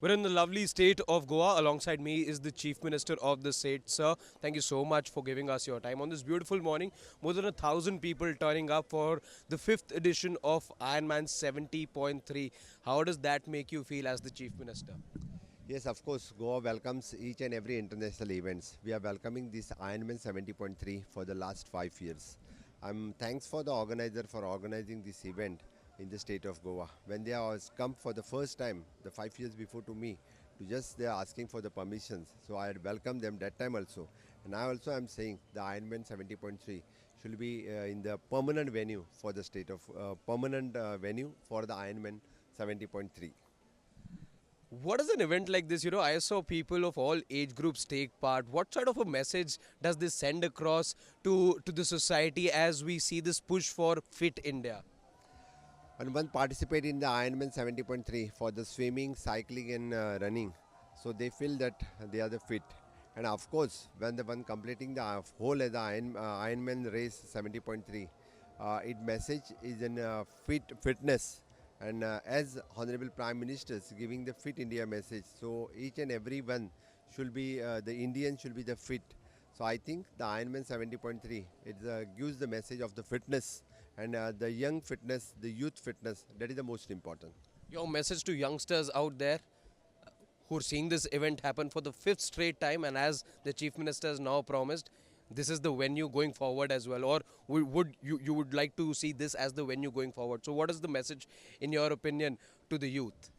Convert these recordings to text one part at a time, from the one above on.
We're in the lovely state of Goa. Alongside me is the Chief Minister of the state, sir. Thank you so much for giving us your time on this beautiful morning. More than 1,000 people turning up for the fifth edition of Ironman 70.3. How does that make you feel as the Chief Minister? Yes, of course, Goa welcomes each and every international events. We are welcoming this Ironman 70.3 for the last 5 years. I'm thanks for the organizer for organizing this event in the state of Goa. When they have come for the first time, the 5 years before to me, to just they are asking for the permissions. So I had welcomed them that time also. And now also I'm saying the Ironman 70.3 should be in the permanent venue for the state of permanent venue for the Ironman 70.3. What is an event like this? I saw people of all age groups take part. What sort of a message does this send across to the society as we see this push for Fit India? And one participate in the Ironman 70.3 for the swimming, cycling, and running. So they feel that they are the fit. And of course, when the one completing the whole of the Ironman race 70.3, it message is in fitness. And as Honorable Prime Minister is giving the Fit India message, so each and every one should be the Indian should be the fit. So I think the Ironman 70.3 it gives the message of the fitness and the young fitness, the youth fitness. That is the most important. Your message to youngsters out there who are seeing this event happen for the fifth straight time, and as the Chief Minister has now promised, this is the venue going forward as well, or would you would like to see this as the venue going forward? So what is the message in your opinion to the youth?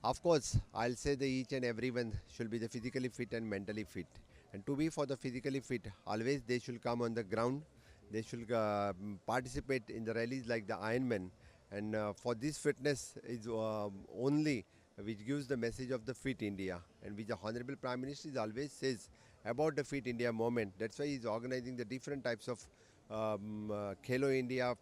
Of course, I'll say that each and everyone should be the physically fit and mentally fit. And to be for the physically fit, always they should come on the ground. They should participate in the rallies like the Ironman. And for this fitness is only which gives the message of the Fit India, and which the Honorable Prime Minister is always says about the Fit India movement. That's why he's organizing the different types of Khelo India,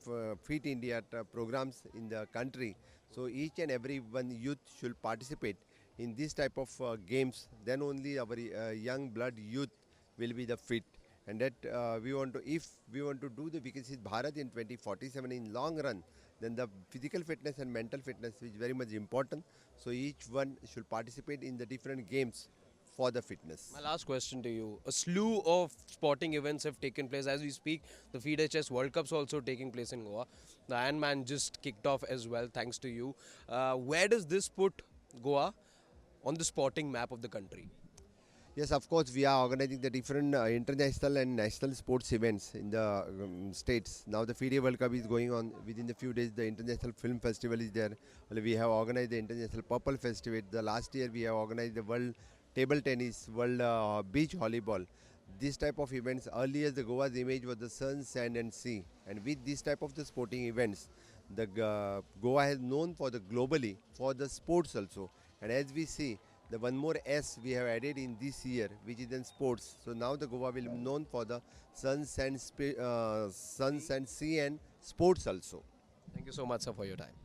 Fit India programs in the country. So each and every one youth should participate in this type of games. Then only our young blood youth will be the fit. And that we want to, if we want to do the Viksit Bharat in 2047 in long run, then the physical fitness and mental fitness is very much important. So each one should participate in the different games for the fitness. My last question to you. A slew of sporting events have taken place as we speak. The FIDE World Cup's also taking place in Goa. The Ironman just kicked off as well, thanks to you. Where does this put Goa on the sporting map of the country? Yes, of course, we are organizing the different international and national sports events in the states. Now the FIDE World Cup is going on. Within the few days, the International Film Festival is there. Well, we have organized the International Purple Festival. The last year, we have organized the World Table Tennis, World Beach Volleyball. This type of events, earlier the Goa's image was the sun, sand and sea. And with this type of the sporting events, the Goa has known for the globally, for the sports also. And as we see, the one more S we have added in this year, which is in sports. So now the Goa will be known for the sun, sand, sea and sports also. Thank you so much, sir, for your time.